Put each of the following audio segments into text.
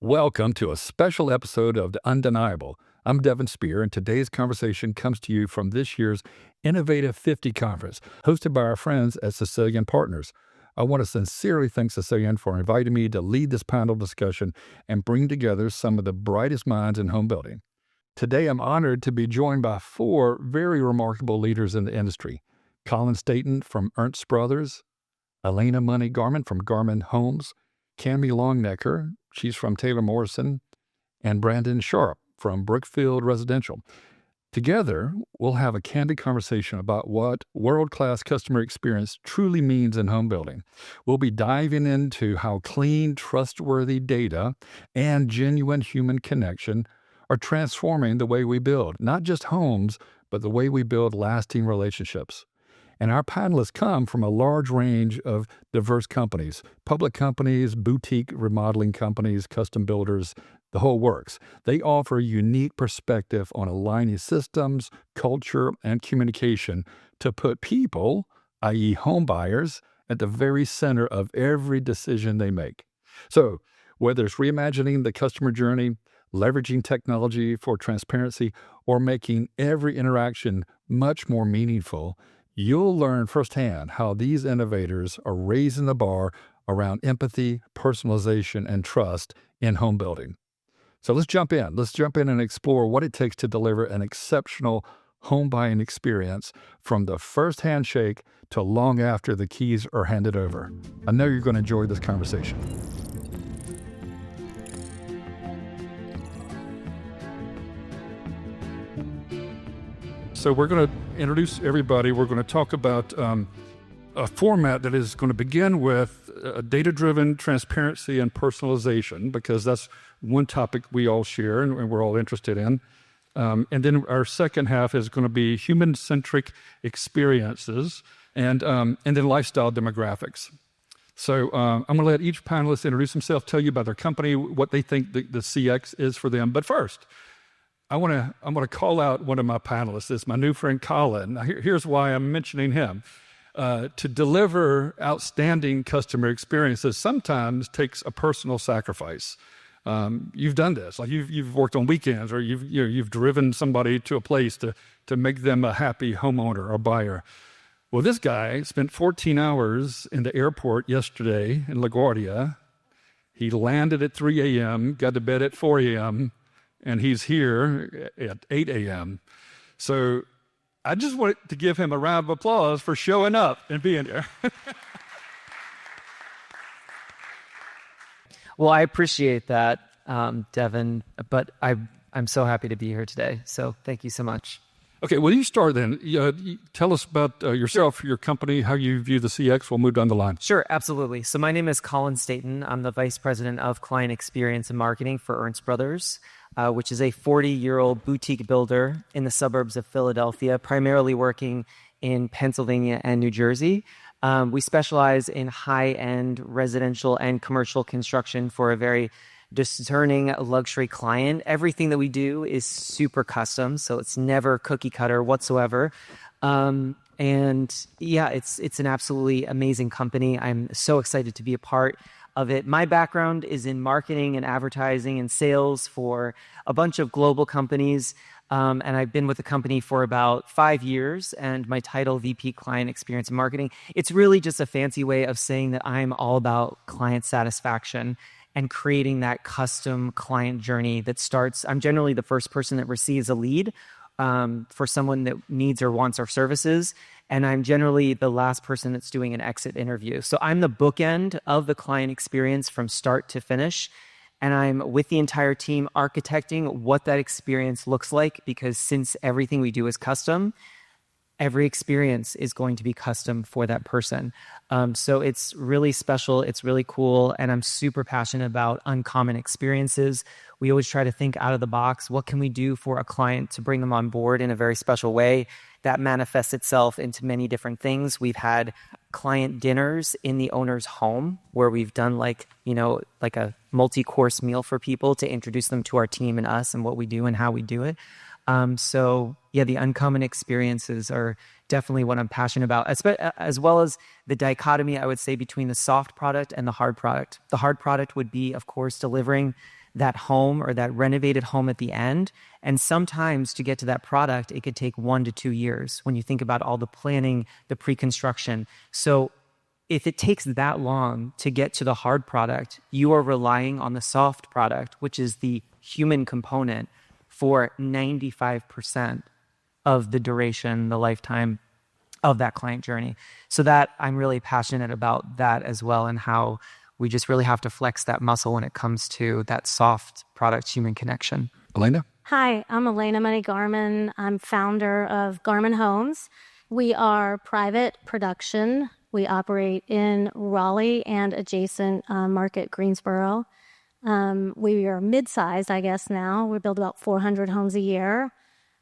Welcome to a special episode of The Undeniable. I'm Deven Spear, and today's conversation comes to you from this year's Innovative 50 conference, hosted by our friends at Cecilian Partners. I want to sincerely thank Cecilian for inviting me to lead this panel discussion and bring together some of the brightest minds in home building. Today, I'm honored to be joined by four very remarkable leaders in the industry: Colin Stayton from Ernst Brothers, Alaina Money-Garman from Garman Homes, Cammie Longenecker, she's from Taylor Morrison, and Brandon Sharp from Brookfield Residential. Together, we'll have a candid conversation about what world-class customer experience truly means in home building. We'll be diving into how clean, trustworthy data and genuine human connection are transforming the way we build, not just homes, but the way we build lasting relationships. And our panelists come from a large range of diverse companies: public companies, boutique remodeling companies, custom builders, the whole works. They offer a unique perspective on aligning systems, culture, and communication to put people, i.e. home buyers, at the very center of every decision they make. So, whether it's reimagining the customer journey, leveraging technology for transparency, or making every interaction much more meaningful, you'll learn firsthand how these innovators are raising the bar around empathy, personalization, and trust in home building. So let's jump in. Let's jump in and explore what it takes to deliver an exceptional home buying experience from the first handshake to long after the keys are handed over. I know you're going to enjoy this conversation. So we're going to introduce everybody. We're going to talk about a format that is going to begin with data-driven transparency and personalization, because that's one topic we all share and we're all interested in. And then our second half is going to be human-centric experiences and then lifestyle demographics. So I'm going to let each panelist introduce himself, tell you about their company, what they think the CX is for them. But first, I'm going to call out one of my panelists. It's my new friend Colin. Now, here's why I'm mentioning him. To deliver outstanding customer experiences sometimes takes a personal sacrifice. You've done this, like you've worked on weekends, or you've driven somebody to a place to make them a happy homeowner or buyer. Well, this guy spent 14 hours in the airport yesterday in LaGuardia. He landed at 3 a.m., got to bed at 4 a.m., and he's here at 8 a.m. So I just wanted to give him a round of applause for showing up and being here. Well, I appreciate that, Deven, but I'm so happy to be here today. So thank you so much. Okay, well, you start then. Tell us about yourself, your company, how you view the CX. We'll move down the line. Sure, absolutely. So my name is Colin Stayton. I'm the Vice President of Client Experience and Marketing for Ernst Brothers, which is a 40-year-old boutique builder in the suburbs of Philadelphia, primarily working in Pennsylvania and New Jersey. We specialize in high-end residential and commercial construction for a very discerning luxury client. Everything that we do is super custom, so it's never cookie cutter whatsoever. And yeah, it's an absolutely amazing company. I'm so excited to be a part of it. My background is in marketing and advertising and sales for a bunch of global companies. And I've been with the company for about 5 years, and my title, VP Client Experience and Marketing, it's really just a fancy way of saying that I'm all about client satisfaction and creating that custom client journey that starts. I'm generally the first person that receives a lead for someone that needs or wants our services, and I'm generally the last person that's doing an exit interview. So I'm the bookend of the client experience from start to finish, and I'm with the entire team architecting what that experience looks like, because since everything we do is custom, every experience is going to be custom for that person. So it's really special, it's really cool, and I'm super passionate about uncommon experiences. We always try to think out of the box. What can we do for a client to bring them on board in a very special way? That manifests itself into many different things. We've had client dinners in the owner's home where we've done like a multi-course meal for people to introduce them to our team and us and what we do and how we do it. So yeah, the uncommon experiences are definitely what I'm passionate about, as well as the dichotomy, I would say, between the soft product and the hard product. The hard product would be, of course, delivering that home or that renovated home at the end. And sometimes to get to that product, it could take 1 to 2 years when you think about all the planning, the pre-construction. So if it takes that long to get to the hard product, you are relying on the soft product, which is the human component, for 95% of the duration, the lifetime of that client journey. So that I'm really passionate about that as well, and how we just really have to flex that muscle when it comes to that soft product human connection. Alaina? Hi, I'm Alaina Money-Garman. I'm founder of Garman Homes. We are private production. We operate in Raleigh and adjacent market Greensboro. We are mid-sized, I guess, now. We build about 400 homes a year.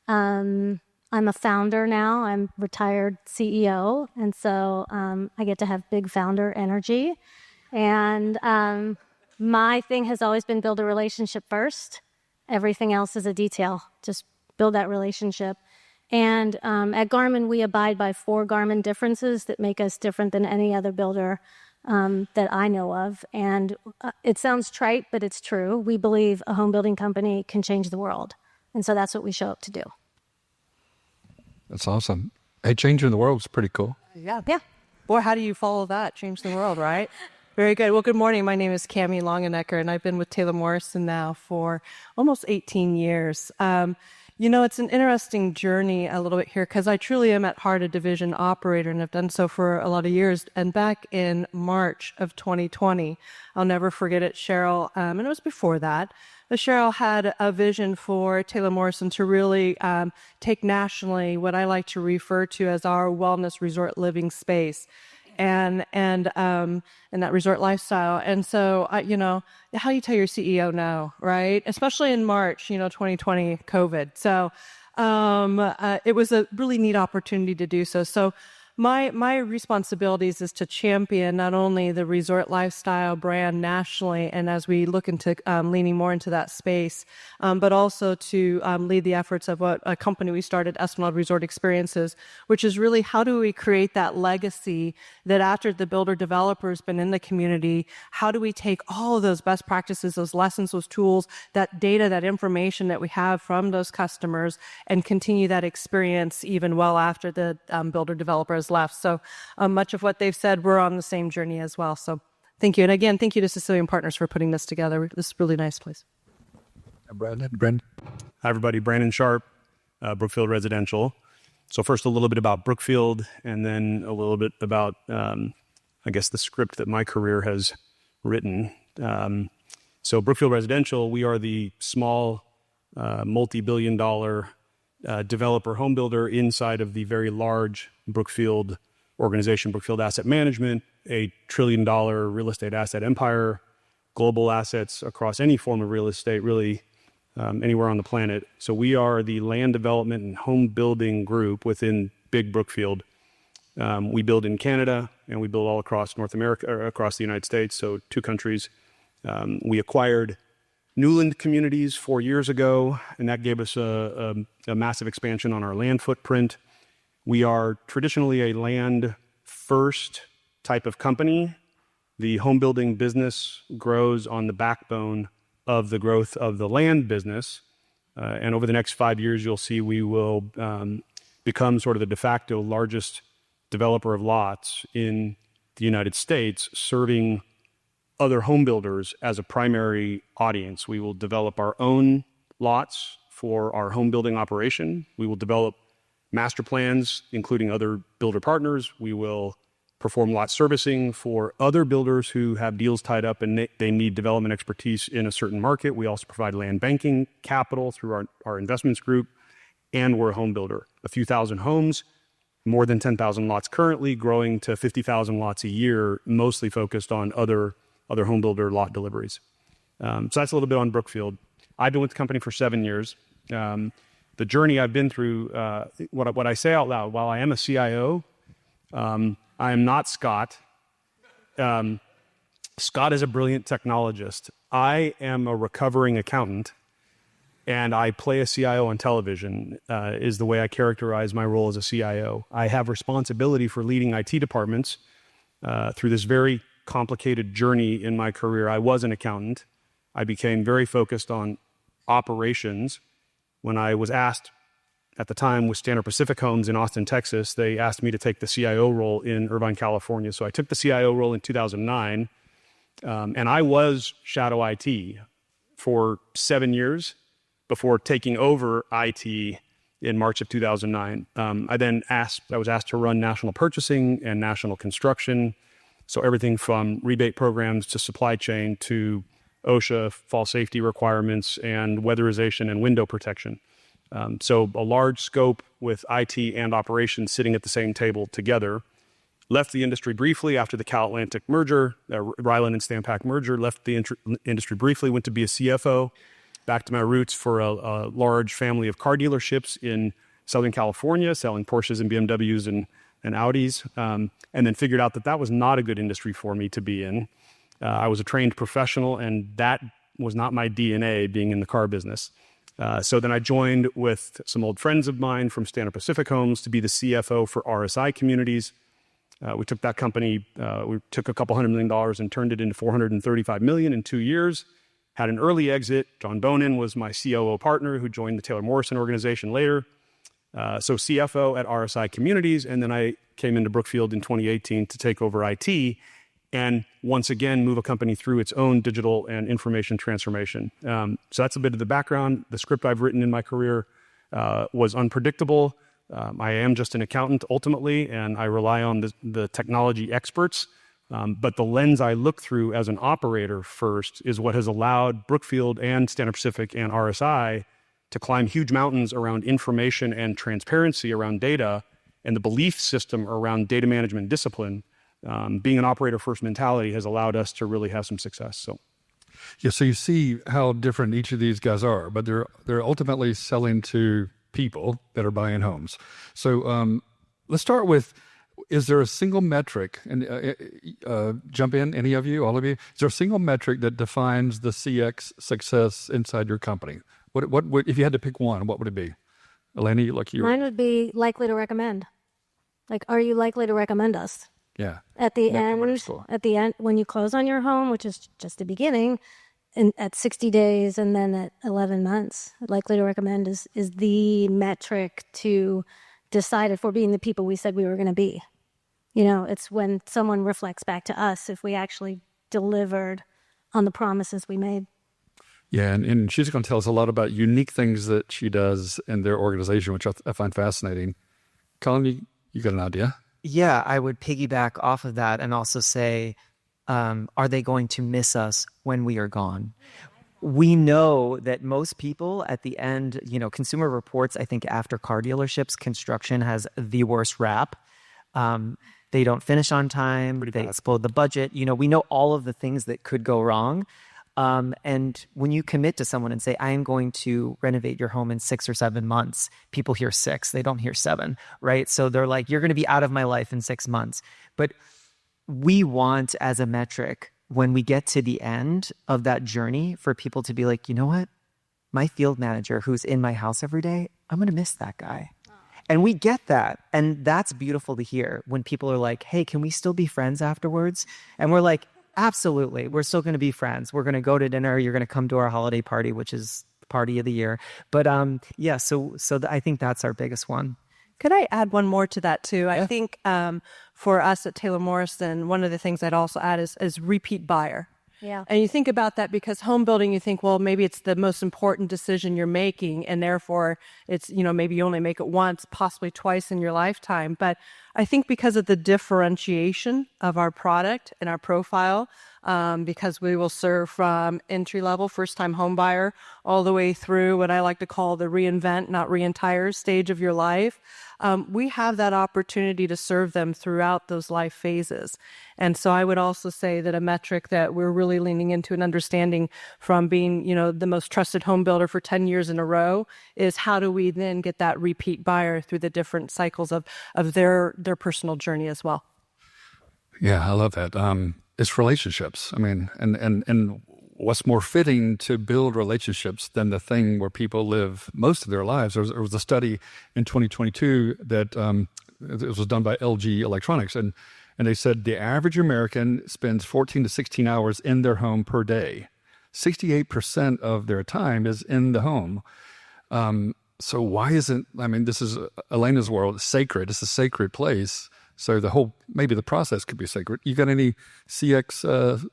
I'm a founder now. I'm retired CEO, and so I get to have big founder energy. And my thing has always been build a relationship first. Everything else is a detail. Just build that relationship. And at Garman, we abide by 4 Garman differences that make us different than any other builder that I know of. And it sounds trite, but it's true. We believe a home building company can change the world. And so that's what we show up to do. That's awesome. Hey, changing the world is pretty cool. Yeah. Yeah. Boy, how do you follow that? Change the world, right? Very good. Well, good morning. My name is Cammie Longenecker, and I've been with Taylor Morrison now for almost 18 years. It's an interesting journey a little bit here because I truly am at heart a division operator and have done so for a lot of years. And back in March of 2020, I'll never forget it, Cheryl, and it was before that, Cheryl had a vision for Taylor Morrison to really take nationally what I like to refer to as our wellness resort living space. And that resort lifestyle. And so, how do you tell your CEO no, right? Especially in March, 2020, COVID. So it was a really neat opportunity to do so. So my responsibilities is to champion not only the resort lifestyle brand nationally, and as we look into leaning more into that space, but also to lead the efforts of what a company we started, Esplanade Resort Experiences, which is really how do we create that legacy that after the builder developer has been in the community, how do we take all of those best practices, those lessons, those tools, that data, that information that we have from those customers, and continue that experience even well after the builder developer has left. So much of what they've said, we're on the same journey as well. So thank you. And again, thank you to Cecilian Partners for putting this together. This is a really nice place. Brandon? Hi, everybody. Brandon Sharp, Brookfield Residential. So first, a little bit about Brookfield, and then a little bit about, the script that my career has written. So Brookfield Residential, we are the small, multi-billion-dollar developer home builder inside of the very large Brookfield organization, Brookfield Asset Management, a $1 trillion real estate asset empire, global assets across any form of real estate, really anywhere on the planet. So we are the land development and home building group within Big Brookfield. We build in Canada, and we build all across North America, or across the United States, so 2 countries. We acquired Newland Communities 4 years ago, and that gave us a massive expansion on our land footprint. We are traditionally a land-first type of company. The home building business grows on the backbone of the growth of the land business. And over the next 5 years, you'll see we will become sort of the de facto largest developer of lots in the United States, serving other home builders as a primary audience. We will develop our own lots for our home building operation. We will develop master plans, including other builder partners. We will perform lot servicing for other builders who have deals tied up and they need development expertise in a certain market. We also provide land banking capital through our investments group, and we're a home builder. A few thousand homes, more than 10,000 lots currently, growing to 50,000 lots a year, mostly focused on other home builder lot deliveries. So that's a little bit on Brookfield. I've been with the company for 7 years. The journey I've been through, what I say out loud, while I am a CIO, I am not Scott. Scott is a brilliant technologist. I am a recovering accountant. and I play a CIO on television, is the way I characterize my role as a CIO. I have responsibility for leading IT departments through this very complicated journey in my career. I was an accountant. I became very focused on operations. When I was asked at the time with Standard Pacific Homes in Austin, Texas, they asked me to take the CIO role in Irvine, California. So I took the CIO role in 2009, and I was shadow IT for 7 years before taking over IT in March of 2009. I was asked to run national purchasing and national construction. So everything from rebate programs to supply chain to OSHA, fall safety requirements, and weatherization and window protection. So a large scope with IT and operations sitting at the same table together. Left the industry briefly after the Cal Atlantic merger, Ryland and Stampak merger, left the industry briefly, went to be a CFO, back to my roots for a large family of car dealerships in Southern California, selling Porsches and BMWs and Audis, and then figured out that was not a good industry for me to be in. I was a trained professional, and that was not my DNA, being in the car business. So then I joined with some old friends of mine from Standard Pacific Homes to be the CFO for RSI Communities. We took that company, we took a couple $100 million and turned it into $435 million in 2 years. Had an early exit. John Bonin was my COO partner who joined the Taylor Morrison organization later. So CFO at RSI Communities, and then I came into Brookfield in 2018 to take over IT and once again move a company through its own digital and information transformation. So that's a bit of the background. The script I've written in my career was unpredictable. I am just an accountant ultimately, and I rely on the technology experts. But the lens I look through as an operator first is what has allowed Brookfield and Standard Pacific and RSI to climb huge mountains around information and transparency around data and the belief system around data management discipline. Being an operator first mentality has allowed us to really have some success. So you see how different each of these guys are, but they're ultimately selling to people that are buying homes. So let's start with, is there a single metric, and jump in, any of you, all of you, is there a single metric that defines the CX success inside your company? What if you had to pick one, what would it be? Alaina, Mine would be likely to recommend. Like, are you likely to recommend us? Yeah. At the end, when you close on your home, which is just the beginning, and at 60 days and then at 11 months, likely to recommend is the metric to decide if we're being the people we said we were going to be. It's when someone reflects back to us if we actually delivered on the promises we made. Yeah, and she's going to tell us a lot about unique things that she does in their organization, which I find fascinating. Colin, you got an idea? Yeah, I would piggyback off of that and also say, are they going to miss us when we are gone? We know that most people at the end, Consumer Reports, I think after car dealerships, construction has the worst rap. They don't finish on time. They explode the budget. We know all of the things that could go wrong. And when you commit to someone and say, I am going to renovate your home in 6 or 7 months, people hear 6, they don't hear 7, right? So they're like, you're going to be out of my life in 6 months. But we want, as a metric, when we get to the end of that journey, for people to be like, you know what? My field manager who's in my house every day, I'm going to miss that guy. And we get that. And that's beautiful to hear when people are like, hey, can we still be friends afterwards? And we're like, absolutely. We're still going to be friends. We're going to go to dinner. You're going to come to our holiday party, which is party of the year. But I think that's our biggest one. Could I add one more to that too? I think for us at Taylor Morrison, one of the things I'd also add is repeat buyer. Yeah. And you think about that because home building, you think, well, maybe it's the most important decision you're making, and therefore it's, maybe you only make it once, possibly twice in your lifetime. But I think because of the differentiation of our product and our profile, because we will serve from entry-level, first-time home buyer, all the way through what I like to call the reinvent, not re-entire stage of your life, we have that opportunity to serve them throughout those life phases. And so I would also say that a metric that we're really leaning into and understanding from being, the most trusted home builder for 10 years in a row is how do we then get that repeat buyer through the different cycles of their personal journey as well. Yeah, I love that. It's relationships. I mean, and what's more fitting to build relationships than the thing where people live most of their lives? There was a study in 2022 that it was done by LG Electronics, and they said the average American spends 14 to 16 hours in their home per day. 68% of their time is in the home. So why isn't, I mean, this is Alaina's world, it's sacred. It's a sacred place. So maybe the process could be sacred. You got any CX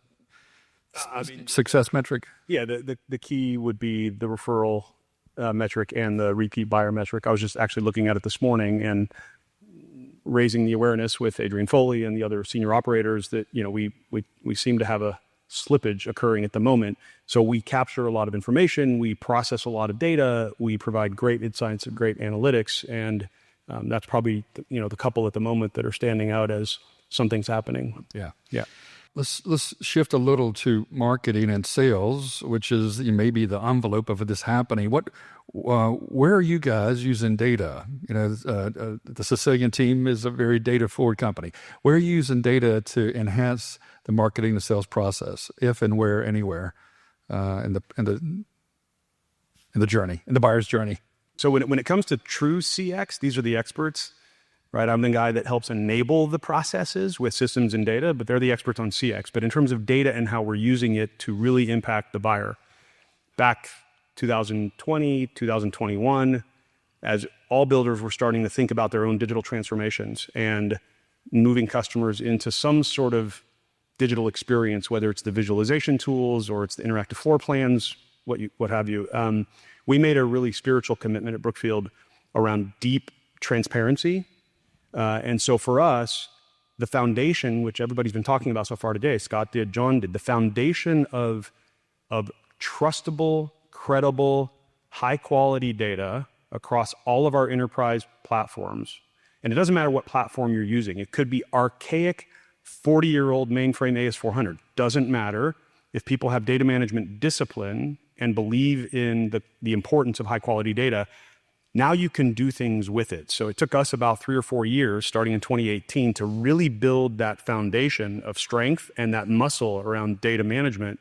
success metric? Yeah, the key would be the referral metric and the repeat buyer metric. I was just actually looking at it this morning and raising the awareness with Adrian Foley and the other senior operators that, we seem to have a slippage occurring at the moment. So we capture a lot of information, we process a lot of data, we provide great insights and great analytics, and that's probably the couple at the moment that are standing out as something's happening. Yeah. Let's shift a little to marketing and sales, which is maybe the envelope of this happening. Where are you guys using data? The Cecilian team is a very data-forward company. Where are you using data to enhance the marketing and sales process, if and where, anywhere, in the journey, in the buyer's journey? So when it comes to true CX, these are the experts. Right, I'm the guy that helps enable the processes with systems and data, but they're the experts on CX. But in terms of data and how we're using it to really impact the buyer, back 2020, 2021, as all builders were starting to think about their own digital transformations and moving customers into some sort of digital experience, whether it's the visualization tools or it's the interactive floor plans, what have you. We made a really spiritual commitment at Brookfield around deep transparency. And so for us, the foundation, which everybody's been talking about so far today, Scott did, John did, the foundation of trustable, credible, high-quality data across all of our enterprise platforms. And it doesn't matter what platform you're using. It could be archaic 40-year-old mainframe AS400. Doesn't matter. If people have data management discipline and believe in the importance of high-quality data, now you can do things with it. So it took us about 3 or 4 years, starting in 2018, to really build that foundation of strength and that muscle around data management.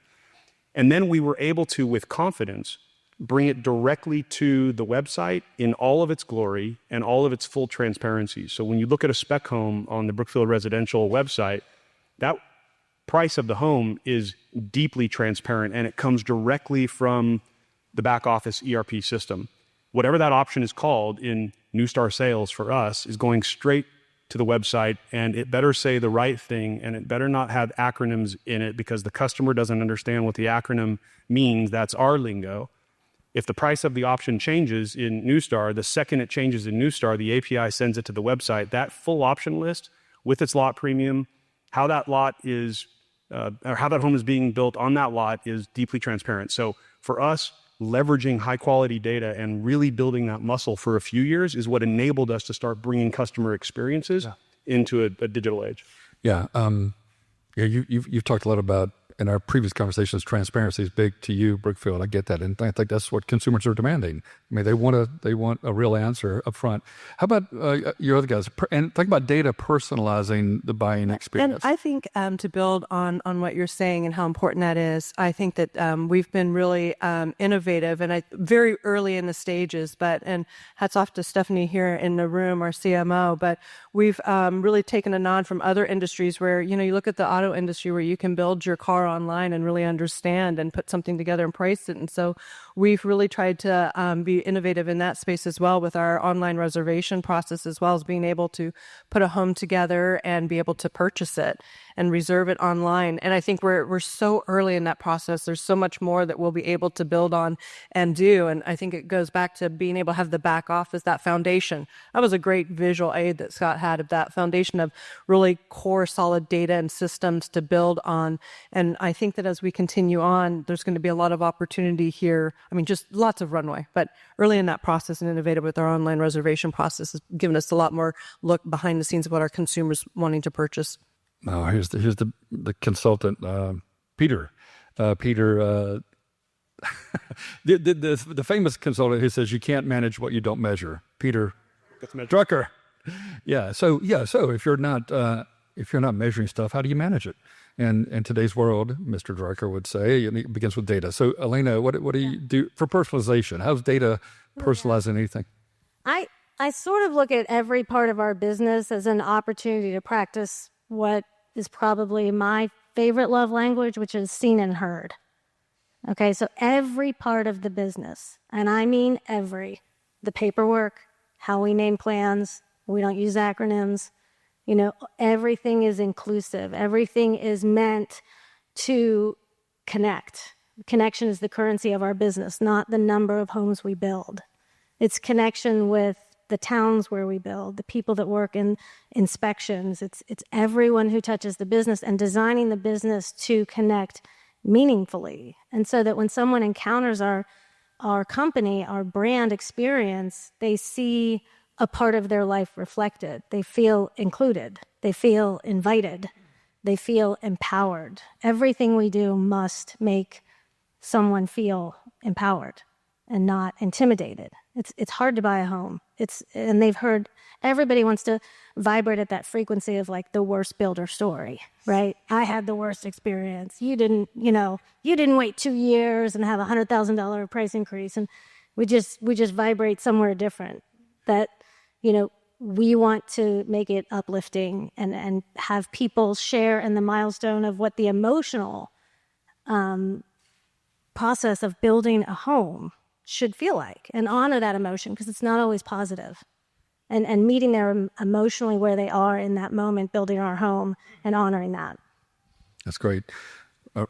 And then we were able to, with confidence, bring it directly to the website in all of its glory and all of its full transparency. So when you look at a spec home on the Brookfield Residential website, that price of the home is deeply transparent, and it comes directly from the back office ERP system. Whatever that option is called in Neustar sales for us is going straight to the website, and it better say the right thing, and it better not have acronyms in it because the customer doesn't understand what the acronym means. That's our lingo. If the price of the option changes in Neustar, the second it changes in Neustar, the API sends it to the website. That full option list with its lot premium, how that lot is, or how that home is being built on that lot is deeply transparent. So for us, leveraging high quality data and really building that muscle for a few years is what enabled us to start bringing customer experiences into a digital age. Yeah. You've talked a lot about, in our previous conversations, transparency is big to you, Brookfield. I get that. And I think that's what consumers are demanding. I mean, they want a real answer up front. How about your other guys? And think about data personalizing the buying experience. And I think to build on what you're saying and how important that is, I think that we've been really innovative and very early in the stages, and hats off to Stephanie here in the room, our CMO, but we've really taken a nod from other industries where, you look at the auto industry where you can build your car online and really understand and put something together and price it. And so we've really tried to be innovative in that space as well with our online reservation process, as well as being able to put a home together and be able to purchase it and reserve it online. And I think we're so early in that process. There's so much more that we'll be able to build on and do. And I think it goes back to being able to have the back office, that foundation. That was a great visual aid that Scott had of that foundation of really core solid data and systems to build on. And I think that as we continue on, there's going to be a lot of opportunity here. I mean, just lots of runway, but early in that process and innovative with our online reservation process has given us a lot more look behind the scenes of what our consumers wanting to purchase. Oh, here's the consultant, Peter. The famous consultant who says you can't manage what you don't measure. Peter Drucker. Yeah. So if you're not if you're not measuring stuff, how do you manage it? And in today's world, Mr. Drucker would say, it begins with data. So, Alaina, what do you do for personalization? How's data personalizing anything? I sort of look at every part of our business as an opportunity to practice what is probably my favorite love language, which is seen and heard. Okay, so every part of the business, and I mean every, the paperwork, how we name plans, we don't use acronyms, everything is inclusive. Everything is meant to connect. Connection is the currency of our business, not the number of homes we build. It's connection with the towns where we build, the people that work in inspections. It's everyone who touches the business, and designing the business to connect meaningfully. And so that when someone encounters our company, our brand experience, they see a part of their life reflected. They feel included. They feel invited. They feel empowered. Everything we do must make someone feel empowered and not intimidated. It's hard to buy a home. And they've heard, everybody wants to vibrate at that frequency of like the worst builder story, right? I had the worst experience. You didn't wait 2 years and have $100,000 price increase. And we just vibrate somewhere different. That, we want to make it uplifting and have people share in the milestone of what the emotional process of building a home should feel like, and honor that emotion, because it's not always positive. And meeting them emotionally where they are in that moment, building our home and honoring that. That's great.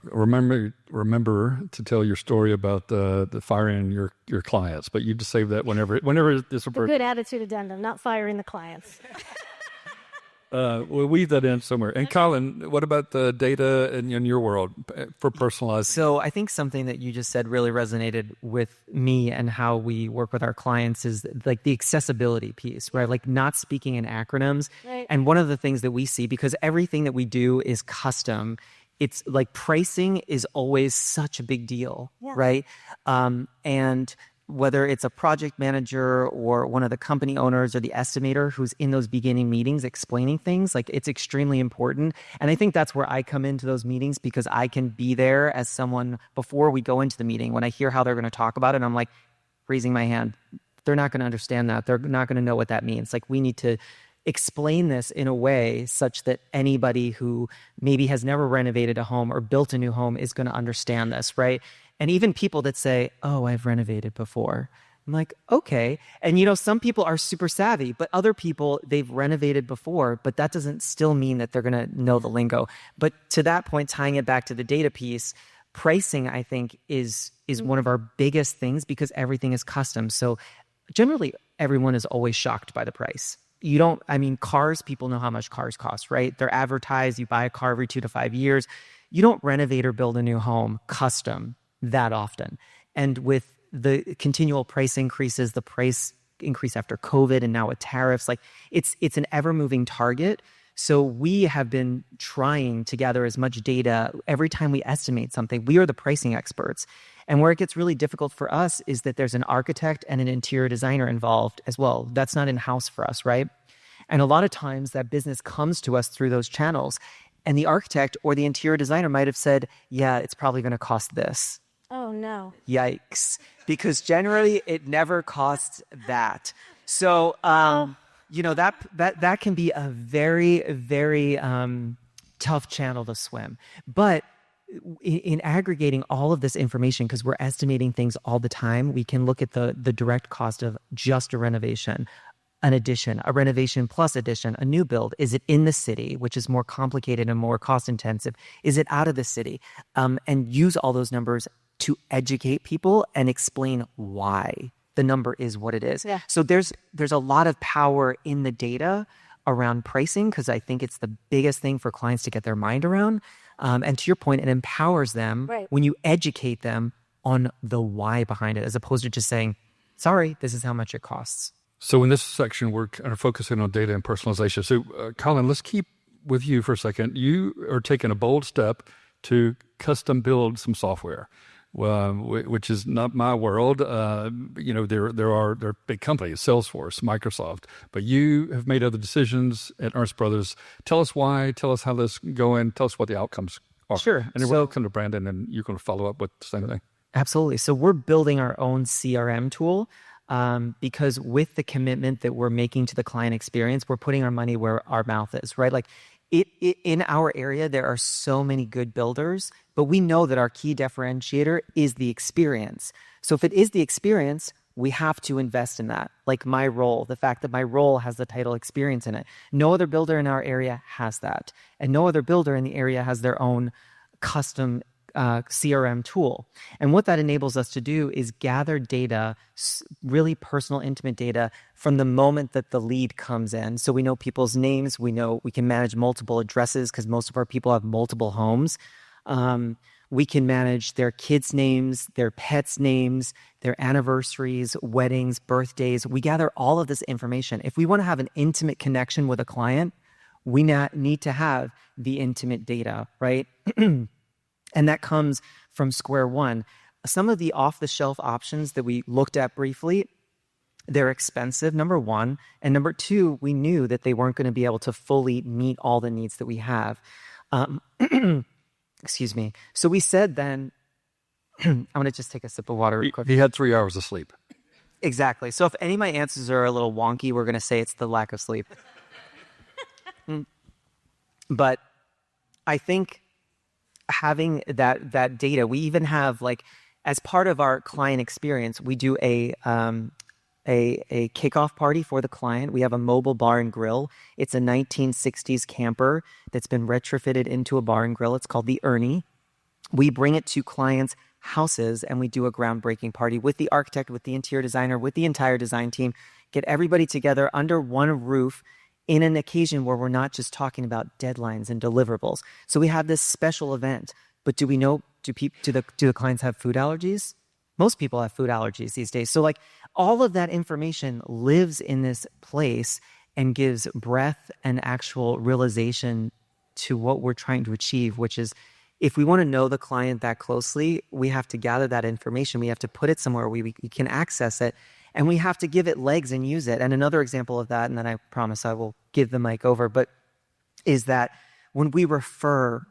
Remember to tell your story about the firing your clients, but you just save that whenever this. The good attitude addendum, not firing the clients. We'll weave that in somewhere. And Colin, what about the data in your world for personalized? So I think something that you just said really resonated with me and how we work with our clients is like the accessibility piece, right? Like not speaking in acronyms. Right. And one of the things that we see, because everything that we do is custom, it's like pricing is always such a big deal, right? And whether it's a project manager or one of the company owners or the estimator who's in those beginning meetings explaining things, like it's extremely important. And I think that's where I come into those meetings, because I can be there as someone before we go into the meeting. When I hear how they're going to talk about it, I'm like raising my hand. They're not going to understand that. They're not going to know what that means. Like we need to explain this in a way such that anybody who maybe has never renovated a home or built a new home is going to understand this, right? And even people that say, oh, I've renovated before. I'm like, okay. And some people are super savvy, but other people, they've renovated before, but that doesn't still mean that they're going to know the lingo. But to that point, tying it back to the data piece, pricing, I think, is one of our biggest things, because everything is custom. So generally, everyone is always shocked by the price. Cars, people know how much cars cost, right? They're advertised. You buy a car every 2 to 5 years. You don't renovate or build a new home custom that often. And with the continual price increases, the price increase after COVID and now with tariffs, like it's an ever-moving target. So we have been trying to gather as much data. Every time we estimate something, we are the pricing experts. And where it gets really difficult for us is that there's an architect and an interior designer involved as well. That's not in-house for us, right? And a lot of times that business comes to us through those channels. And the architect or the interior designer might have said, yeah, it's probably going to cost this. Oh, no. Yikes. Because generally it never costs that. So, that can be a very, very tough channel to swim. But in aggregating all of this information, because we're estimating things all the time, we can look at the direct cost of just a renovation, an addition, a renovation plus addition, a new build. Is it in the city, which is more complicated and more cost intensive? Is it out of the city? And use all those numbers to educate people and explain why the number is what it is. Yeah. So there's a lot of power in the data around pricing, because I think it's the biggest thing for clients to get their mind around. And to your point, it empowers them when you educate them on the why behind it, as opposed to just saying, sorry, this is how much it costs. So in this section, we're kind of focusing on data and personalization. So Colin, let's keep with you for a second. You are taking a bold step to custom build some software. which is not my world. There are big companies, Salesforce, Microsoft, but you have made other decisions at Ernst Brothers. Tell us why. Tell us how this is going. Tell us what the outcomes are. Sure. And then we'll come to Brandon, and you're going to follow up with the same thing. Absolutely. So we're building our own CRM tool because with the commitment that we're making to the client experience, we're putting our money where our mouth is, right? Like in our area, there are so many good builders, but we know that our key differentiator is the experience. So if it is the experience, we have to invest in that. Like my role, the fact that my role has the title experience in it. No other builder in our area has that. And no other builder in the area has their own custom CRM tool. And what that enables us to do is gather data, really personal, intimate data from the moment that the lead comes in. So we know people's names. We know we can manage multiple addresses because most of our people have multiple homes. We can manage their kids' names, their pets' names, their anniversaries, weddings, birthdays. We gather all of this information. If we want to have an intimate connection with a client, we need to have the intimate data, right? And that comes from square one. Some of the off-the-shelf options that we looked at briefly, they're expensive, number one. And number two, we knew that they weren't going to be able to fully meet all the needs that we have. Excuse me. So we said then, I'm going to just take a sip of water real quick. He had 3 hours of sleep. Exactly. So if any of my answers are a little wonky, we're going to say it's the lack of sleep. But I think having that data, we even have, like, as part of our client experience, we do a kickoff party for the client. We have a mobile bar and grill. It's a 1960s camper that's been retrofitted into a bar and grill. It's called the Ernie. We bring it to clients' houses and we do a groundbreaking party with the architect, with the interior designer, with the entire design team, get everybody together under one roof in an occasion where we're not just talking about deadlines and deliverables. So we have this special event. But do we know, do the clients have food allergies? Most people have food allergies these days. So like all of that information lives in this place and gives breadth and actual realization to what we're trying to achieve, which is if we want to know the client that closely, we have to gather that information. We have to put it somewhere where we can access it. And we have to give it legs and use it. And another example of that, and then I promise I will give the mic over, but is that when we refer,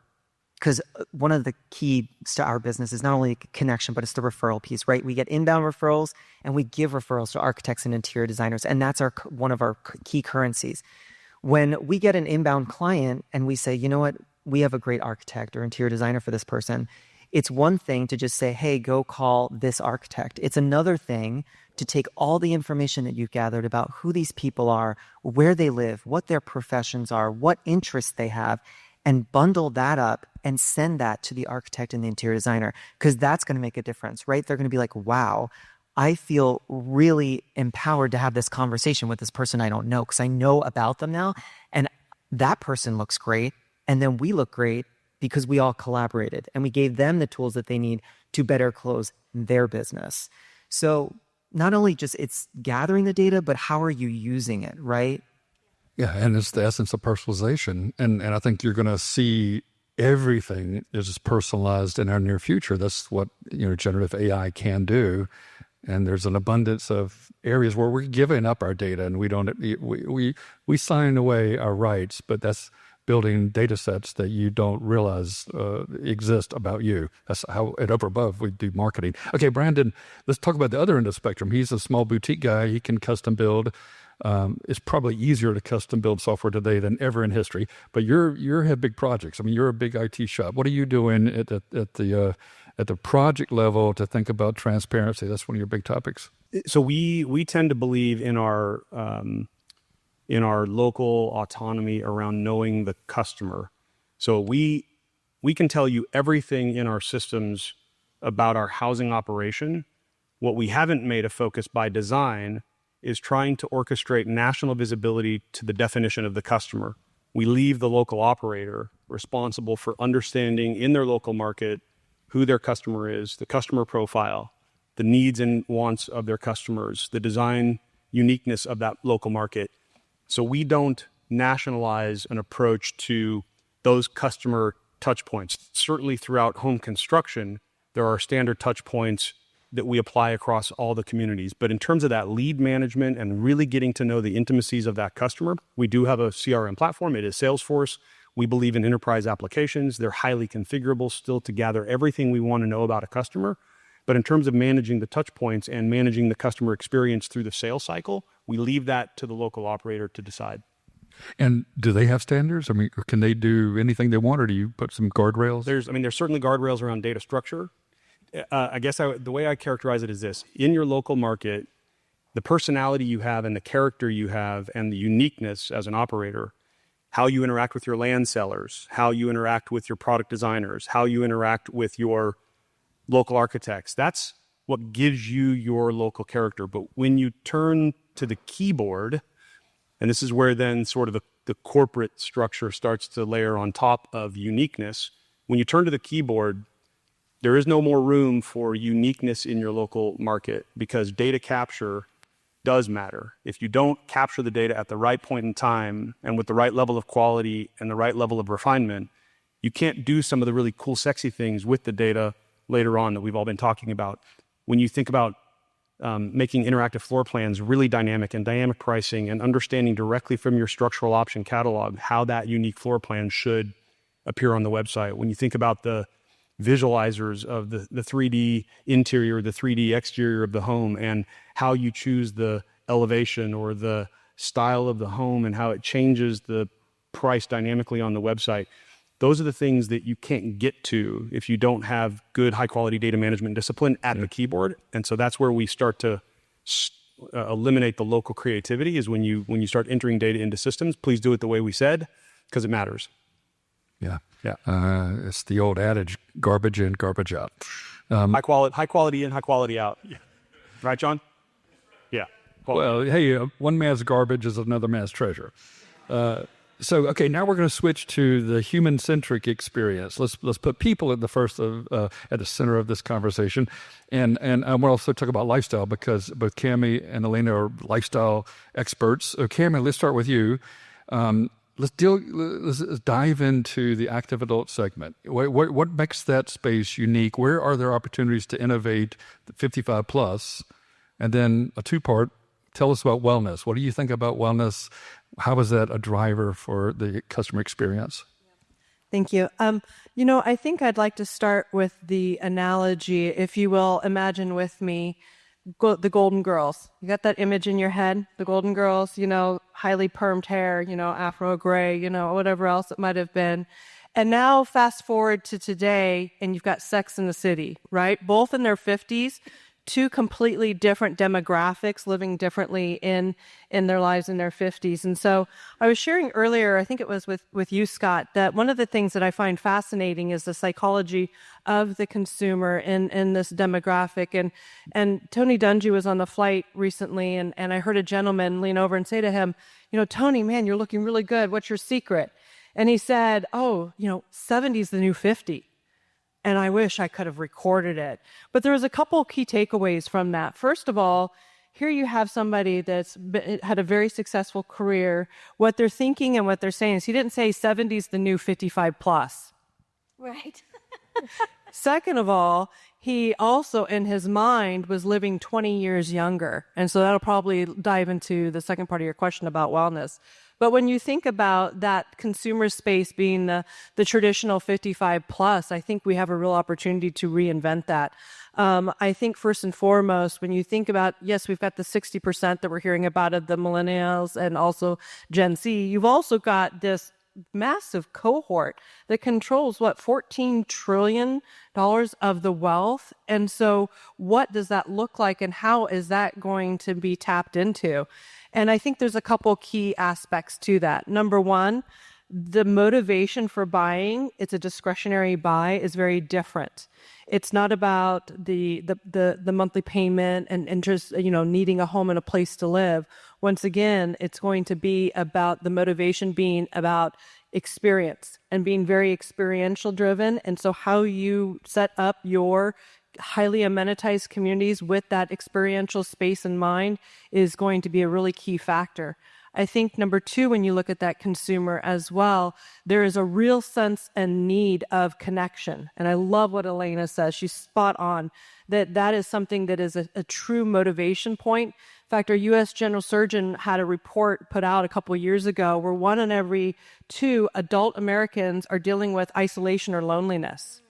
because one of the keys to our business is not only connection, but it's the referral piece, right? We get inbound referrals and we give referrals to architects and interior designers. And that's one of our key currencies. When we get an inbound client and we say, you know what, we have a great architect or interior designer for this person, it's one thing to just say, hey, go call this architect. It's another thing to take all the information that you've gathered about who these people are, where they live, what their professions are, what interests they have, and bundle that up and send that to the architect and the interior designer, because that's going to make a difference, right? They're going to be like, wow, I feel really empowered to have this conversation with this person I don't know because I know about them now. And that person looks great. And then we look great because we all collaborated and we gave them the tools that they need to better close their business. So not only just it's gathering the data, but how are you using it, right? Yeah, and it's the essence of personalization. And I think you're going to see everything is personalized in our near future. That's what generative AI can do. And there's an abundance of areas where we're giving up our data and we sign away our rights, but that's building data sets that you don't realize exist about you. That's how at Over Above we do marketing. Okay, Brandon, let's talk about the other end of the spectrum. He's a small boutique guy. He can custom build. It's probably easier to custom build software today than ever in history. But you have big projects. I mean, you're a big IT shop. What are you doing at the project level to think about transparency? That's one of your big topics. So we tend to believe in our local autonomy around knowing the customer. So we can tell you everything in our systems about our housing operation. What we haven't made a focus by design is trying to orchestrate national visibility to the definition of the customer. We leave the local operator responsible for understanding in their local market who their customer is, the customer profile, the needs and wants of their customers, the design uniqueness of that local market. So we don't nationalize an approach to those customer touch points. Certainly throughout home construction, There are standard touch points that we apply across all the communities. But in terms of that lead management and really getting to know the intimacies of that customer, we do have a CRM platform. It is Salesforce. We believe in enterprise applications. They're highly configurable still to gather everything we want to know about a customer. But in terms of managing the touch points and managing the customer experience through the sales cycle, we leave that to the local operator to decide. And do they have standards? I mean, can they do anything they want, or do you put some guardrails? There's certainly guardrails around data structure. I guess the way I characterize it is this. In your local market, the personality you have and the character you have and the uniqueness as an operator, how you interact with your land sellers, how you interact with your product designers, how you interact with your local architects, that's what gives you your local character. But when you turn to the keyboard, and this is where then sort of the corporate structure starts to layer on top of uniqueness, when you turn to the keyboard, there is no more room for uniqueness in your local market because data capture does matter. If you don't capture the data at the right point in time and with the right level of quality and the right level of refinement, you can't do some of the really cool, sexy things with the data later on that we've all been talking about. When you think about making interactive floor plans really dynamic and dynamic pricing and understanding directly from your structural option catalog how that unique floor plan should appear on the website. When you think about the visualizers of the 3D interior, the 3D exterior of the home, and how you choose the elevation or the style of the home and how it changes the price dynamically on the website. Those are the things that you can't get to if you don't have good high-quality data management discipline at the keyboard. And so that's where we start to eliminate the local creativity is when you start entering data into systems. Please do it the way we said, because it matters. Yeah. It's the old adage, garbage in, garbage out. High quality in, high quality out. Yeah. Right, John? Yeah. Well, hey, one man's garbage is another man's treasure. Okay, now we're going to switch to the human-centric experience. Let's put people at the center of this conversation, and I want to also talk about lifestyle because both Cammie and Alaina are lifestyle experts. So, Cammie, let's start with you. Let's dive into the active adult segment. What makes that space unique? Where are there opportunities to innovate the 55 plus? And then a two-part. Tell us about wellness. What do you think about wellness? How is that a driver for the customer experience? Thank you. I think I'd like to start with the analogy, if you will, imagine with me the Golden Girls. You got that image in your head? The Golden Girls, highly permed hair, Afro gray, whatever else it might have been. And now fast forward to today and you've got Sex and the City, right? Both in their 50s. Two completely different demographics living differently in their lives in their 50s. And so I was sharing earlier, I think it was with you, Scott, that one of the things that I find fascinating is the psychology of the consumer in this demographic. And Tony Dungy was on the flight recently, and I heard a gentleman lean over and say to him, Tony, man, you're looking really good. What's your secret? And he said, 70's the new 50. And I wish I could have recorded it. But there was a couple key takeaways from that. First of all, here you have somebody that's had a very successful career. What they're thinking and what they're saying is he didn't say 70's the new 55 plus. Right. Second of all, he also in his mind was living 20 years younger. And so that'll probably dive into the second part of your question about wellness. But when you think about that consumer space being the traditional 55 plus, I think we have a real opportunity to reinvent that. I think first and foremost, when you think about, yes, we've got the 60% that we're hearing about of the millennials and also Gen Z, you've also got this massive cohort that controls $14 trillion of the wealth. And so what does that look like and how is that going to be tapped into? And I think there's a couple key aspects to that. Number one, the motivation for buying, it's a discretionary buy, is very different. It's not about the monthly payment and just, needing a home and a place to live. Once again, it's going to be about the motivation being about experience and being very experiential driven. And so how you set up your highly amenitized communities with that experiential space in mind is going to be a really key factor. I think number two, when you look at that consumer as well, there is a real sense and need of connection. And I love what Alaina says. She's spot on that is something that is a true motivation point. In fact, our U.S. General Surgeon had a report put out a couple of years ago where 1 in every 2 adult Americans are dealing with isolation or loneliness.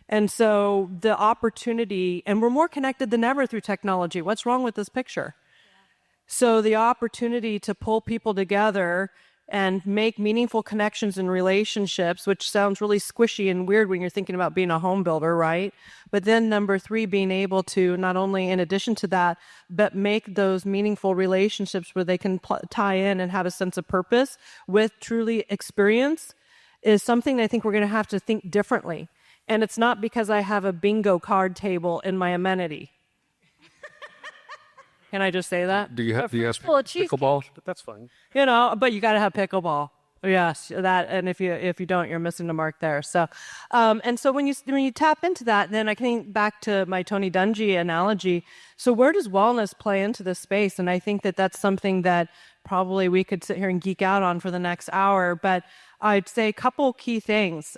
And so the opportunity, and we're more connected than ever through technology. What's wrong with this picture? So the opportunity to pull people together and make meaningful connections and relationships, which sounds really squishy and weird when you're thinking about being a home builder, right? But then number 3, being able to not only in addition to that, but make those meaningful relationships where they can tie in and have a sense of purpose with truly experience is something I think we're going to have to think differently. And it's not because I have a bingo card table in my amenity. Can I just say that? Do you have Well, pickleball? That's fine. But you got to have pickleball. Yes, that, and if you don't, you're missing the mark there. So, and so when you tap into that, then I think back to my Tony Dungy analogy. So where does wellness play into this space? And I think that's something that probably we could sit here and geek out on for the next hour. But I'd say a couple key things.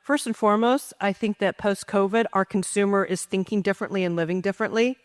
First and foremost, I think that post-COVID, our consumer is thinking differently and living differently.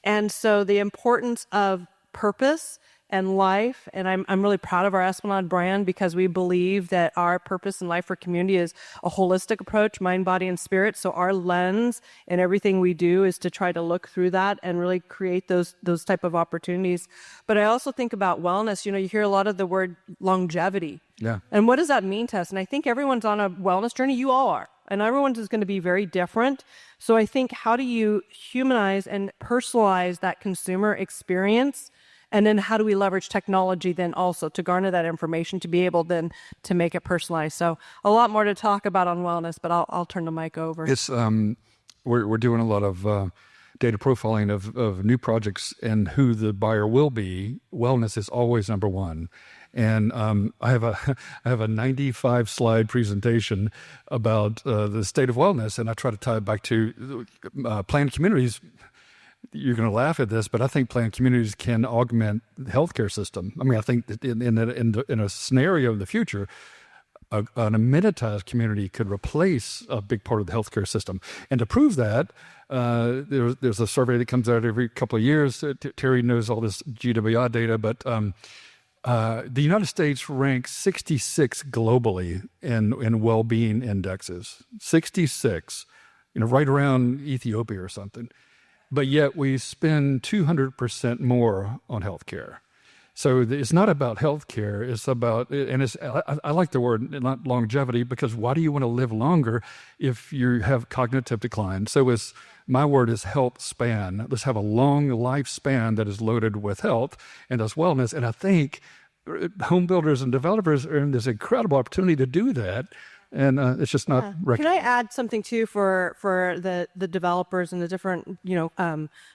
And so the importance of purpose and life, and I'm really proud of our Esplanade brand because we believe that our purpose and life for community is a holistic approach, mind, body, and spirit. So our lens and everything we do is to try to look through that and really create those type of opportunities. But I also think about wellness. You hear a lot of the word longevity. Yeah. And what does that mean to us? And I think everyone's on a wellness journey. You all are. And everyone's is going to be very different. So I think how do you humanize and personalize that consumer experience? And then how do we leverage technology then also to garner that information to be able then to make it personalized? So a lot more to talk about on wellness, but I'll turn the mic over. It's we're doing a lot of data profiling of new projects and who the buyer will be. Wellness is always number one. And I have a 95-slide presentation about the state of wellness, and I try to tie it back to planned communities. You're going to laugh at this, but I think planned communities can augment the healthcare system. I mean, I think that in a scenario in the future, an amenitized community could replace a big part of the healthcare system. And to prove that, there's a survey that comes out every couple of years. Terry knows all this GWI data, but the United States ranks 66 globally in well-being indexes. 66, right around Ethiopia or something. But yet we spend 200% more on healthcare. So it's not about healthcare. It's about, and I like the word not longevity, because why do you want to live longer if you have cognitive decline? So my word is health span. Let's have a long lifespan that is loaded with health and thus wellness. And I think home builders and developers are in this incredible opportunity to do that. And it's just not recognized. Can I add something too for the developers and the different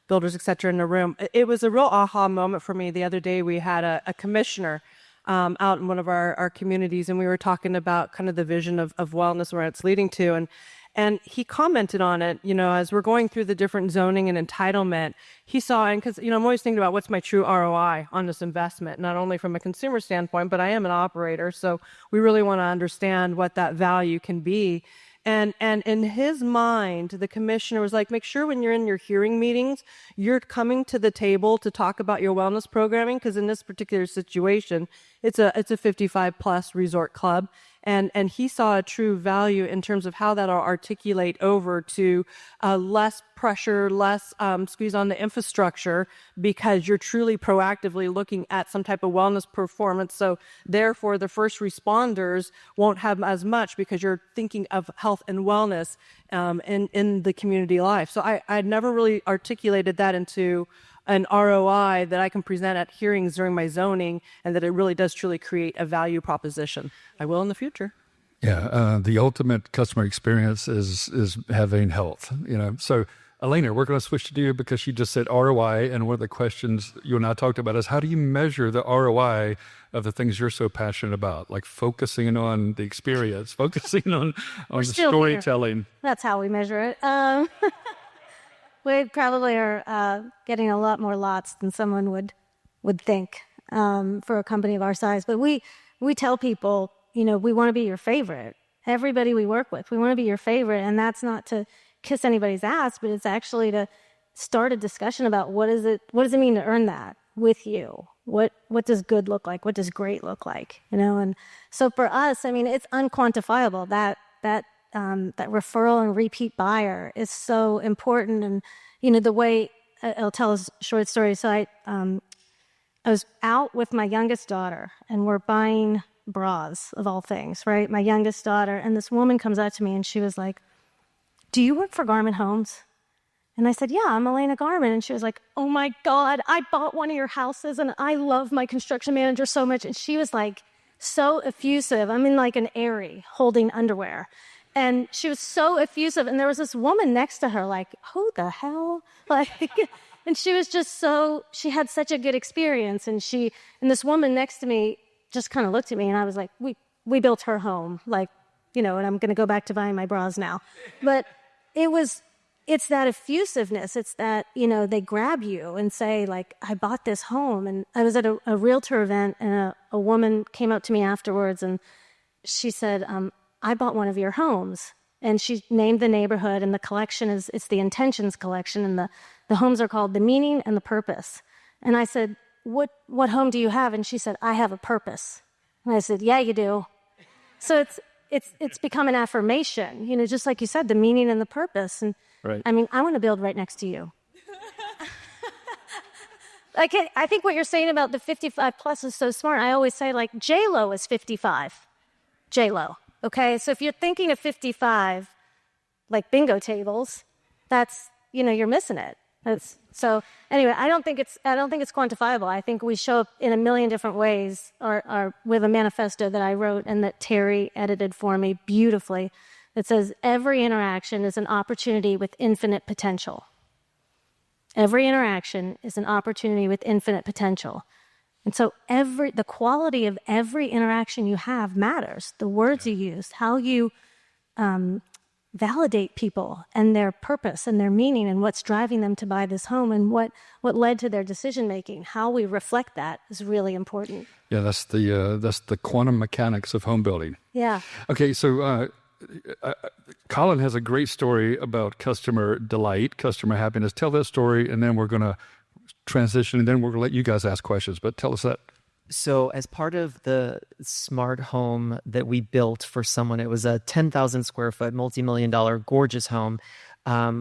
builders, et cetera, in the room? It was a real aha moment for me. The other day we had a commissioner out in one of our communities, and we were talking about kind of the vision of wellness, where it's leading to, and he commented on it, as we're going through the different zoning and entitlement, he saw, and because, I'm always thinking about what's my true ROI on this investment, not only from a consumer standpoint, but I am an operator. So we really want to understand what that value can be. And in his mind, the commissioner was like, make sure when you're in your hearing meetings, you're coming to the table to talk about your wellness programming, because in this particular situation, it's a 55 plus resort club. And he saw a true value in terms of how that'll articulate over to less pressure, less squeeze on the infrastructure, because you're truly proactively looking at some type of wellness performance. So therefore, the first responders won't have as much because you're thinking of health and wellness in the community life. So I'd never really articulated that into an ROI that I can present at hearings during my zoning, and that it really does truly create a value proposition. I will in the future. Yeah, the ultimate customer experience is having health. So Alaina, we're going to switch to you because you just said ROI, and one of the questions you and I talked about is how do you measure the ROI of the things you're so passionate about, like focusing on the experience, focusing on the storytelling. Here. That's how we measure it. We probably are getting a lot more lots than someone would think. for a company of our size. But we tell people, we want to be your favorite. Everybody we work with, we want to be your favorite. And that's not to kiss anybody's ass, but it's actually to start a discussion about what does it mean to earn that with you? What does good look like? What does great look like? And so for us, it's unquantifiable. That referral and repeat buyer is so important. And the way I'll tell a short story. So I was out with my youngest daughter, and we're buying bras of all things, right? My youngest daughter, and this woman comes up to me, and she was like, "Do you work for Garman Homes?" And I said, "Yeah, I'm Alaina Garman." And she was like, "Oh my God, I bought one of your houses and I love my construction manager so much." And she was like so effusive. I'm in like an Aerie holding underwear. And she was so effusive. And there was this woman next to her like, who the hell? Like, and she was just she had such a good experience. And this woman next to me just kind of looked at me, and I was like, we built her home. Like, and I'm going to go back to buying my bras now. But it's that effusiveness. It's that, they grab you and say, like, I bought this home. And I was at a realtor event, and a woman came up to me afterwards, and she said, I bought one of your homes. And she named the neighborhood, and the collection it's the Intentions collection. And the homes are called The Meaning and the Purpose. And I said, what home do you have? And she said, I have a purpose. And I said, yeah, you do. So it's become an affirmation, just like you said, the meaning and the purpose. And right. I want to build right next to you. Like, I think what you're saying about the 55 plus is so smart. I always say, like, J-Lo is 55. J-Lo, okay? So if you're thinking of 55, like bingo tables, that's, you're missing it. So anyway, I don't think it's quantifiable. I think we show up in a million different ways, or with a manifesto that I wrote and that Terry edited for me beautifully. It says every interaction is an opportunity with infinite potential. Every interaction is an opportunity with infinite potential. And so the quality of every interaction you have matters. The words you use, how you validate people and their purpose and their meaning and what's driving them to buy this home and what led to their decision making. How we reflect that is really important. Yeah, that's the quantum mechanics of home building. Yeah. Okay, so Colin has a great story about customer delight, customer happiness. Tell that story, and then we're going to transition, and then we're going to let you guys ask questions. But tell us that. So as part of the smart home that we built for someone, it was a 10,000 square foot, multi-million-dollar, gorgeous home.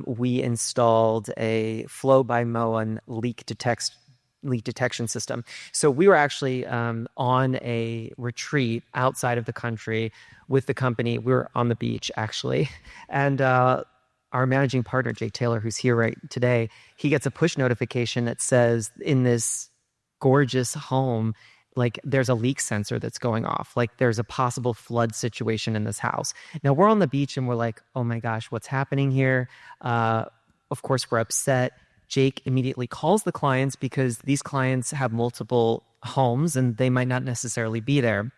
We installed a flow-by-Moen leak detection system. So we were actually on a retreat outside of the country with the company. We were on the beach, actually. And our managing partner, Jake Taylor, who's here right today, he gets a push notification that says in this gorgeous home, like there's a leak sensor that's going off. Like there's a possible flood situation in this house. Now we're on the beach and we're like, oh my gosh, what's happening here? Of course, we're upset. Jake immediately calls the clients because these clients have multiple homes and they might not necessarily be there.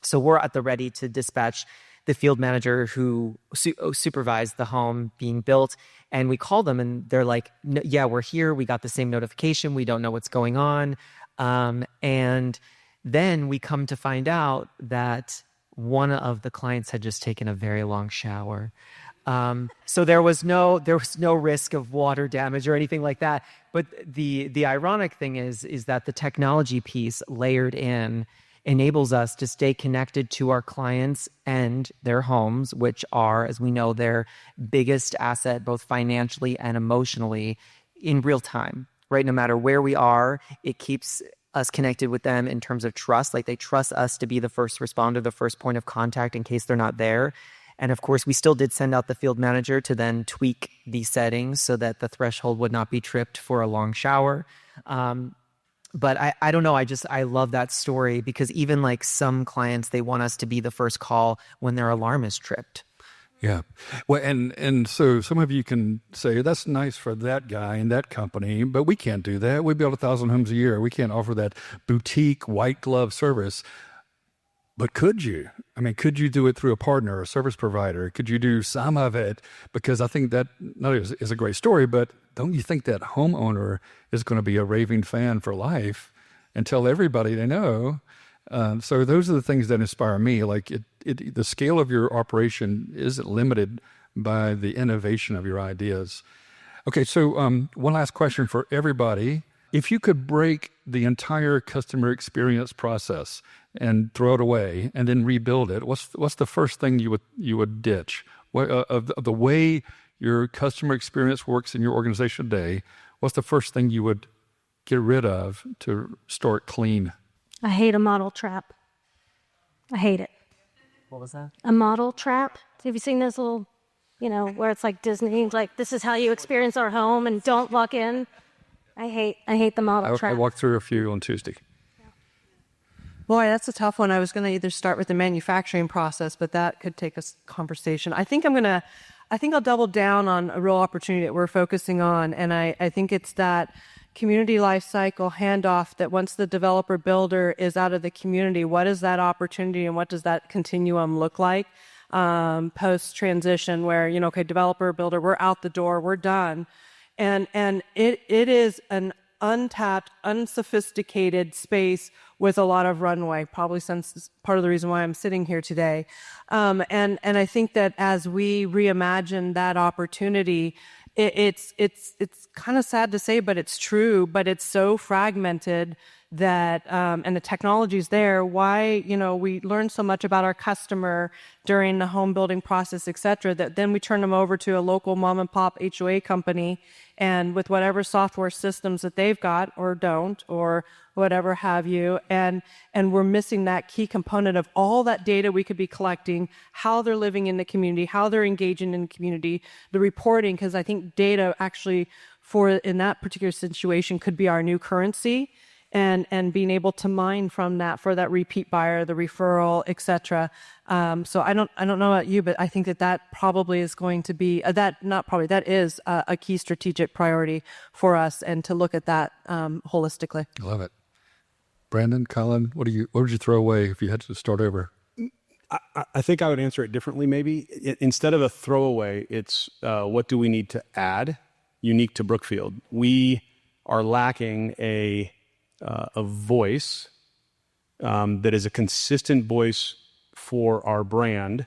So we're at the ready to dispatch the field manager who supervised the home being built. And we call them and they're like, yeah, we're here. We got the same notification. We don't know what's going on. And then we come to find out that one of the clients had just taken a very long shower. So there was no risk of water damage or anything like that. But the ironic thing is that the technology piece layered in enables us to stay connected to our clients and their homes, which are, as we know, their biggest asset, both financially and emotionally, in real time, right? No matter where we are, it keeps us connected with them in terms of trust. Like they trust us to be the first responder, the first point of contact in case they're not there. And of course, we still did send out the field manager to then tweak these settings so that the threshold would not be tripped for a long shower. But I don't know. I love that story because even like some clients, they want us to be the first call when their alarm is tripped. Yeah. Well, and so some of you can say, that's nice for that guy and that company, but we can't do that. We build 1,000 homes a year. We can't offer that boutique white glove service. But could you? I mean, could you do it through a partner or a service provider? Could you do some of it? Because I think that not only is a great story, but don't you think that homeowner is going to be a raving fan for life? and tell everybody they know. So those are the things that inspire me. Like the scale of your operation isn't limited by the innovation of your ideas. Okay, so one last question for everybody. If you could break the entire customer experience process and throw it away and then rebuild it, what's the first thing you would ditch? Of the way your customer experience works in your organization today, what's the first thing you would get rid of to start clean? I hate a model trap. I hate it. What was that? A model trap. Have you seen those little, where it's like Disney, like this is how you experience our home and don't walk in? I hate the model trap. I walked through a few on Tuesday. Boy, that's a tough one. I was going to either start with the manufacturing process, but that could take a conversation. I think I'll double down on a real opportunity that we're focusing on, and I think it's that community life cycle handoff, that once the developer builder is out of the community, what is that opportunity and what does that continuum look like post transition, where okay, developer builder, we're out the door, we're done, and it is an untapped, unsophisticated space with a lot of runway, probably since part of the reason why I'm sitting here today. And I think that as we reimagine that opportunity, it's kind of sad to say, but it's true, but it's so fragmented that, and the technology's there, why, we learn so much about our customer during the home building process, et cetera, that then we turn them over to a local mom and pop HOA company, and with whatever software systems that they've got or don't, or whatever have you, and we're missing that key component of all that data we could be collecting, how they're living in the community, how they're engaging in the community, the reporting, because I think data actually in that particular situation could be our new currency, and being able to mine from that for that repeat buyer, the referral, et cetera. So I don't know about you, but I think that probably is going to be that is a key strategic priority for us, and to look at that holistically. I love it. Brandon, Colin, what would you throw away if you had to start over? I think I would answer it differently. Maybe instead of a throwaway, it's what do we need to add unique to Brookfield? We are lacking a voice that is a consistent voice for our brand,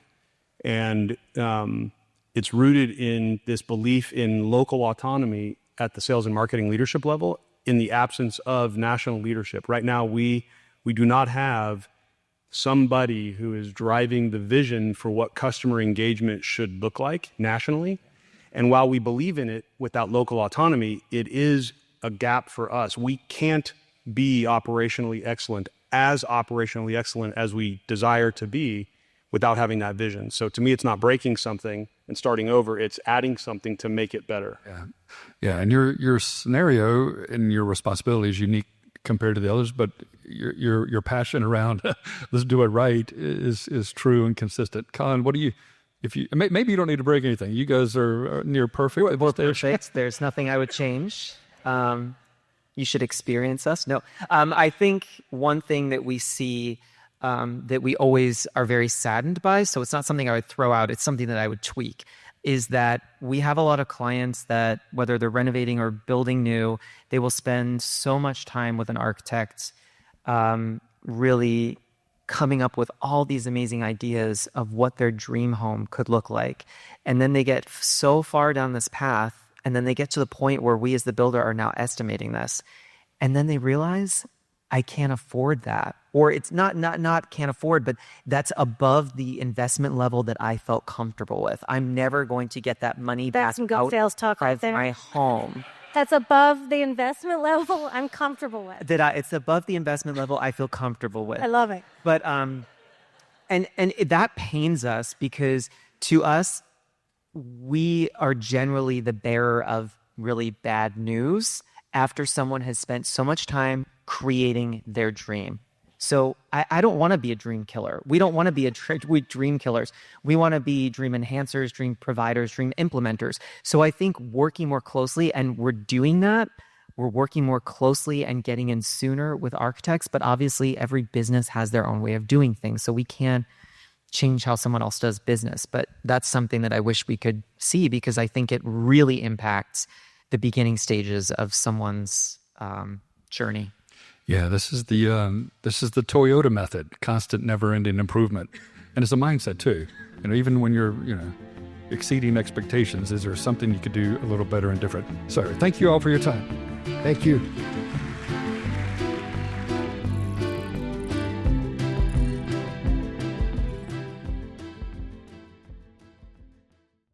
and it's rooted in this belief in local autonomy at the sales and marketing leadership level in the absence of national leadership. Right now, we do not have somebody who is driving the vision for what customer engagement should look like nationally. And while we believe in it, without local autonomy, it is a gap for us. We can't be operationally excellent as we desire to be without having that vision. So to me, it's not breaking something and starting over, it's adding something to make it better. Yeah. And your scenario and your responsibility is unique compared to the others, but your passion around let's do it right is true and consistent. Colin, maybe you don't need to break anything. You guys are near perfect. Perfect. There's nothing I would change. You should experience us. No, I think one thing that we see that we always are very saddened by, so it's not something I would throw out, it's something that I would tweak, is that we have a lot of clients that, whether they're renovating or building new, they will spend so much time with an architect really coming up with all these amazing ideas of what their dream home could look like. And then they get so far down this path, and then they get to the point where we as the builder are now estimating this. And then they realize, I can't afford that. Or it's not can't afford, but that's above the investment level that I felt comfortable with. I'm never going to get that money That's back some good sales talk right of there. my home. That's above the investment level I'm comfortable with. It's above the investment level I feel comfortable with. I love it. But and that pains us, because to us, we are generally the bearer of really bad news after someone has spent so much time creating their dream. So I don't want to be a dream killer. We don't want to be dream killers. We want to be dream enhancers, dream providers, dream implementers. So I think working more closely, and we're doing that, we're working more closely and getting in sooner with architects, but obviously every business has their own way of doing things. So we can't change how someone else does business. But that's something that I wish we could see, because I think it really impacts the beginning stages of someone's journey. Yeah, this is the Toyota method, constant, never-ending improvement, and it's a mindset too. Even when you're exceeding expectations, is there something you could do a little better and different? So, thank you all for your time. Thank you.